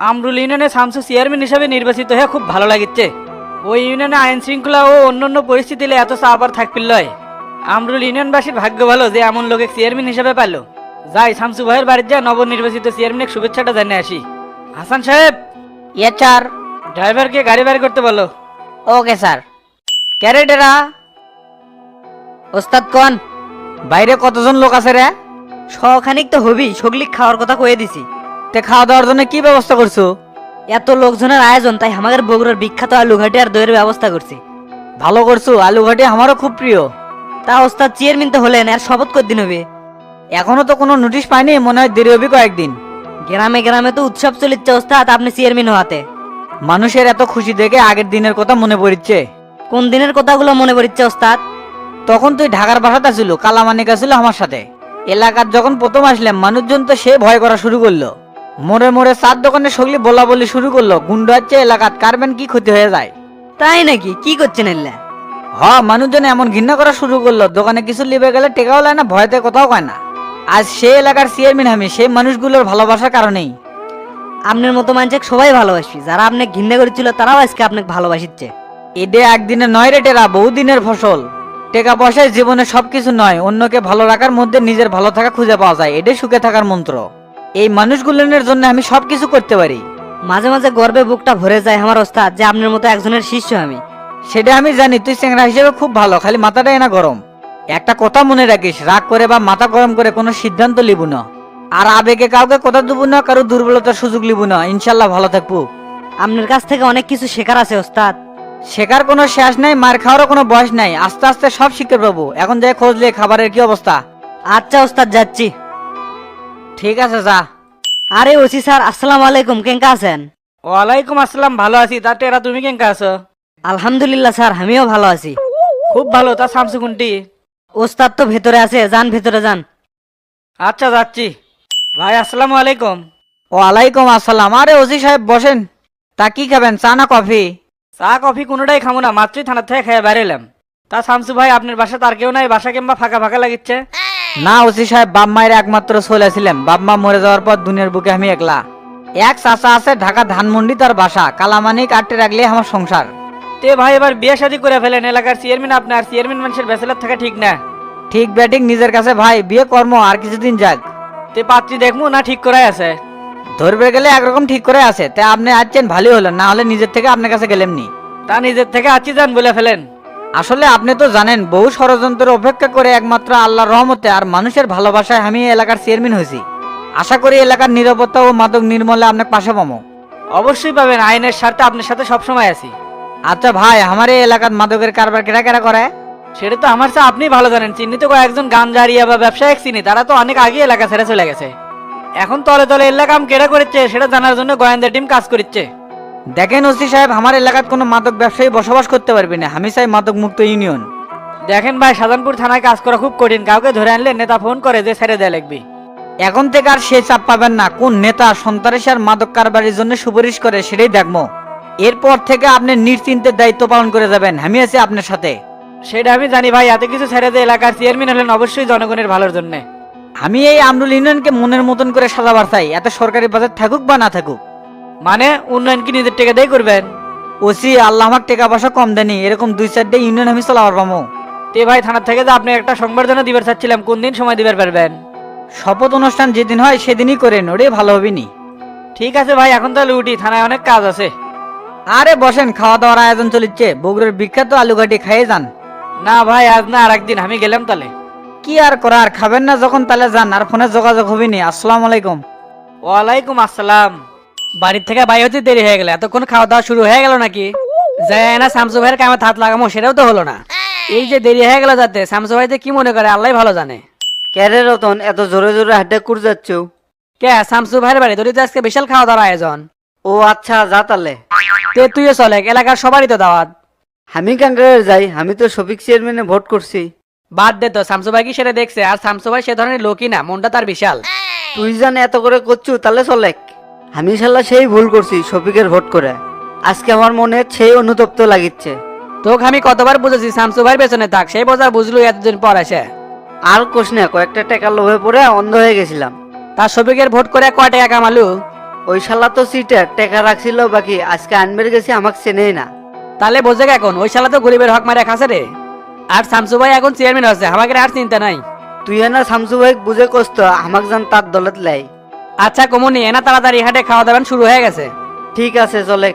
আমরুল ইউনিয়নে শামসু চেয়ারম্যান হিসাবে নির্বাচিত হয়ে খুব ভালো লাগিচ্ছে। ওই ইউনিয়নে আইন শৃঙ্খলা ও অন্যান্য পরিস্থিতিতে এত চাপ আর থাকপিল লয়। আমরুল ইউনিয়নবাসীর ভাগ্য ভালো যে এমন লোকে চেয়ারম্যান হিসাবে পেল। যাই শামসু ভাইয়ের বাড়ির যা নবনির্বাচিত চেয়ারম্যানের শুভেচ্ছাটা জানিয়ে আসি। হাসান সাহেব, ইয়ে স্যার। ড্রাইভারকে গাড়ি বের করতে বলো। Okay sir. ক্যারেটেরা ওস্তাদ কোন বাইরে কতজন লোক আছে রে? শখানিক তো হবি, সগলিক খাওয়ার কথা কয়ে দিছি। তে খাওয়া দাওয়ার জন্য কি ব্যবস্থা করছো? এত লোকজনের আয়োজন, তাই আমাদের বগুড়ার বিখ্যাত আলু ঘাটি আর দইয়ের ব্যবস্থা করছি। ভালো করছো, আলু ঘাটি আমারও খুব প্রিয়। তা ওস্তাদ চেয়ারম্যান তো হলেন, আর শপথ কদিন হবে? এখনো তো কোনো নোটিশ পাইনি, মনে হয় দেরি হবে কয়েকদিন। গ্রামে গ্রামে তো উৎসব চলিচ্ছে ওস্তাদ, আপনি চেয়ারম্যান হওয়াতে। মানুষের এত খুশি দেখে আগের দিনের কথা মনে পড়ছে। কোন দিনের কথাগুলো মনে পড়ছে ওস্তাদ? তখন তুই ঢাকার বাসাতে ছিল, কালামানিকা ছিল আমার সাথে। এলাকার যখন প্রথম আসলাম, মানুষজন তো সে ভয় করা শুরু করলো। মোড়ে মোড়ে চার দোকানে সগলি বলা বলি শুরু করলো, গুন্ডা হচ্ছে এলাকাত কারবেন কি ক্ষতি হয়ে যায়। তাই নাকি? কি করছেন এল্লা? মানুষজন এমন ঘৃণা করা শুরু করলো, দোকানে কিছু লিবে গেলে টেকাও লায় না, ভয়তে কোথাও কয় না। আজ সে এলাকার চেয়ারম্যান আমি, সেই মানুষগুলোর ভালোবাসার কারণেই। আপনার মতো মানুষকে সবাই ভালোবাসি, যারা আপনি ঘৃণা করেছিল তারাও আজকে আপনাকে ভালোবাসিচ্ছে। এডে একদিনে নয় রে টেরা, বহুদিনের ফসল। টাকা পয়সায় জীবনে সবকিছু নয়, অন্যকে ভালো রাখার মধ্যে নিজের ভালো থাকা খুঁজে পাওয়া যায়, এটাই সুখে থাকার মন্ত্র। এই মানুষগুলোর জন্য আমি সবকিছু করতে পারি। মাঝে মাঝে গর্বে বুকটা ভরে যায় আমার ওস্তাদ, যে আপনার মতো একজনের শিষ্য আমি। সেটা আমি জানি, তুই চেংরা হিসেবে খুব ভালো, খালি মাথাটাই না গরম। একটা কথা মনে রাখিস, রাগ করে বা মাথা গরম করে কোনো সিদ্ধান্ত লিবু না, আর আবেগে কাউকে কথা দেবো না, কারো দুর্বলতার সুযোগ লিবু না। ইনশাল্লাহ ভালো থাকবো। আপনার কাছ থেকে অনেক কিছু শেখার আছে ওস্তাদ। শেখার কোনো শেষ নাই, মার খাওয়ারও কোনো বয়স নাই, আস্তে আস্তে সব শিখতে পাবো। এখন যাই খোঁজলে খাবারের কি অবস্থা? আচ্ছা ওস্তাদ, যাচ্ছি। ঠিক আছে, যা। আরে ওসি স্যার, আসসালামু আলাইকুম, কেঙ্কা আছেন? ওয়ালাইকুম আসসালাম, ভালো আছি। তা টেরা তুমি কেঙ্কা আছো? আলহামদুলিল্লাহ স্যার, আমিও ভালো আছি। খুব ভালো। তা শামসু কোনটি? ওস্তাদ তো ভেতরে আছে, যান ভেতরে যান। আচ্ছা, যাচ্ছি। ভাই আসসালামু আলাইকুম। ওয়ালাইকুম আসসালাম। আরে ওসি সাহেব বসেন। তা কি খাবেন, চা না কফি? চা কফি কোনোটাই খাবো না, মাত্রই থানা থেকে খেয়ে বেরোলাম। তা শামসু ভাই, আপনার বাসা তার কেউ নাই? বাসা কিংবা ফাঁকা ফাঁকা লাগিচ্ছে। না ওসি সাহেব, বাপ মায়ের একমাত্র চলেছিলাম। বাপ মা মরে যাওয়ার পর দুনিয়ার বুকে আমি একলা। এক চাচা আছে ঢাকা ধানমন্ডি, তার বাসা। কালামানি কাটতে রাখলে আমার সংসার। তে ভাই, এবার বিয়ে শাদী করে ফেলেন। এলাকার চেয়ারম্যান আপনার, চেয়ারম্যান মানুষের ব্যাচেলার থাকা ঠিক না। ঠিক ব্যাটিং নিজের কাছে ভাই, বিয়ে কর্ম আর কিছুদিন যাক। তে পাত্রী দেখবো না ঠিক করাই আছে? ধরবে গেলে একরকম ঠিক করে আছে। তাই আপনি আসছেন ভালোই হলো, না হলে নিজের থেকে আপনার কাছে গেলেমনি। তা নিজের থেকে আছি যান বলে ফেলেন। আসলে আপনি তো জানেন, বহু ষড়যন্ত্রের অপেক্ষা করে একমাত্র আল্লাহর রহমতে আর মানুষের ভালোবাসায় আমি এই এলাকার চেয়ারম্যান হয়েছি। আশা করি এলাকার নিরাপত্তা ও মাদক নির্মূলে আপনার পাশে পাবো। অবশ্যই পাবেন, আইনের স্বার্থে আপনার সাথে সবসময় আছি। আচ্ছা ভাই, আমার এই এলাকার মাদকের কারবার কেরা কেরা করে? সেটা তো আমার চেয়ে আপনি ভালো জানেন। চিহ্নিত কয়েকজন গাঞ্জারিয়া বা ব্যবসায়িক চিনি, তারা তো অনেক আগে এলাকা ছেড়ে চলে গেছে। এখন তলে তলে এলাকা কেড়ে করেছে, সেটা জানার জন্য গোয়েন্দা টিম কাজ করছে। দেখেন ওসি সাহেব, আমার এলাকার কোনো মাদক ব্যবসায়ী বসবাস করতে পারবে না। আমি চাই মাদক মুক্ত ইউনিয়ন। দেখেন ভাই, শাহজাহানপুর থানায় কাজ করা খুব কঠিন। কাউকে ধরে আনলে নেতা ফোন করে যে ছেড়ে দেয় লাগবে। এখন থেকে আর সে চাপ পাবেন না। কোন নেতা সন্ত্রাসী আর মাদক কারবারির জন্য সুপারিশ করে সেটাই দেখবো। এরপর থেকে আপনি নিশ্চিন্তে দায়িত্ব পালন করে যাবেন, আমি আছি আপনার সাথে। সেটা আমি জানি ভাই, এত কিছু ছেড়ে দিয়ে এলাকার চেয়ারম্যান হলেন অবশ্যই জনগণের ভালোর জন্য। আমি এই আমরুল ইউনিয়নকে মনের মতন করে সাজাবার চাই, এত সরকারি বাজার থাকুক বা না থাকুক। মানে উন্নয়ন কি নিজের টাকা দিয়ে করবেন? ওসি, আল্লাহ আমার টাকা পয়সা কম দেনি, এরকম 2-4টা ইউনিয়ন আমি চলাবার পাবো। তে ভাই, থানার থেকে যে আপনি একটা সংবর্ধনা দিবার চাচ্ছিলাম, কোন দিন সময় দিবার পারবেন? শপথ অনুষ্ঠান যেদিন হয় সেদিনই করেন, ওটাই ভালো হবে নি? ঠিক আছে ভাই, এখন তাহলে উঠি, থানায় অনেক কাজ আছে। আরে বসেন, খাওয়া দাওয়ার আয়োজন চলিচ্ছে। বগুড়ার বিখ্যাত আলু ঘাটি খাইয়ে যান। না ভাই, আজ না, আর একদিন। আমি গেলাম তাহলে। কি আর করার, খাবেন না যখন তাহলে যান, আর ফোনে যোগাযোগ হবে নি। আসসালামু আলাইকুম। ওয়ালাইকুম আসসালাম। বাড়ির থেকে বাইরে হতে দেরি হয়ে গেল, এতক্ষণ খাওয়া দাওয়া শুরু হয়ে গেল নাকি? যাই না শামসু ভাইয়ের কামে হাত লাগামো, সেটাও তো হলো না। এই যে দেরি হয়ে গেল, যাতে শামসু ভাই যে কি মনে করে আল্লাহ ভালো জানে। ক্যারে রতন, এত জোরে জোরে হাঁটে কুর যাচ্ছ? কে শামসু ভাইয়ের বাড়ি? তোর তো আজকে বিশাল খাওয়া দাওয়ার আয়োজন। ও আচ্ছা, যা তাহলে। তে তুইও চলে, এলাকার সবারই তো দাওয়াত। আমি কেন করে যাই? আমি তো শফিক চেয়ারম্যানে ভোট করছি। বাদ দে তো, শামসু ভাই কি সেটা দেখছে? আর শামসু ভাই সে ধরনের লোকই না, মনটা তার বিশাল। তুই জান এত করে করছু, তাহলে চলেক। আমি শালা সেই ভুল করছি শফিকের ভোট করে। আজকে আমার মনে সেই অনুতপ্ত লাগিচ্ছে। তোকে আমি কতবার বুঝেছি শামসু ভাইয়ের পেছনে থাক, সেই বোঝা বুঝলো এতদিন পর এসে। আর কোশ না, কয়েকটা টাকা লোভে পড়ে অন্ধ হয়ে গেছিলাম। তার শফিকের ভোট করে কয় টাকা কামালু? ওই শালা তো সিটার টেকা রাখছিল বাকি আজকে আনবের গেছি আমাকে চেনেই না। তাহলে বোঝে এখন ওই শালা তো গরিবের হক মারে খাসে রে। আর শামসু ভাই এখন চেয়ারম্যান আছে, আমাকে আর চিন্তা নাই। তুই না শামসু ভাই বুঝে কষ্ট আমাকে জান তার দলত লাই। আচ্ছা কমনি এনা তাড়াতাড়ি হাটে খাওয়া দাওয়া শুরু হয়ে গেছে। ঠিক আছে চলে।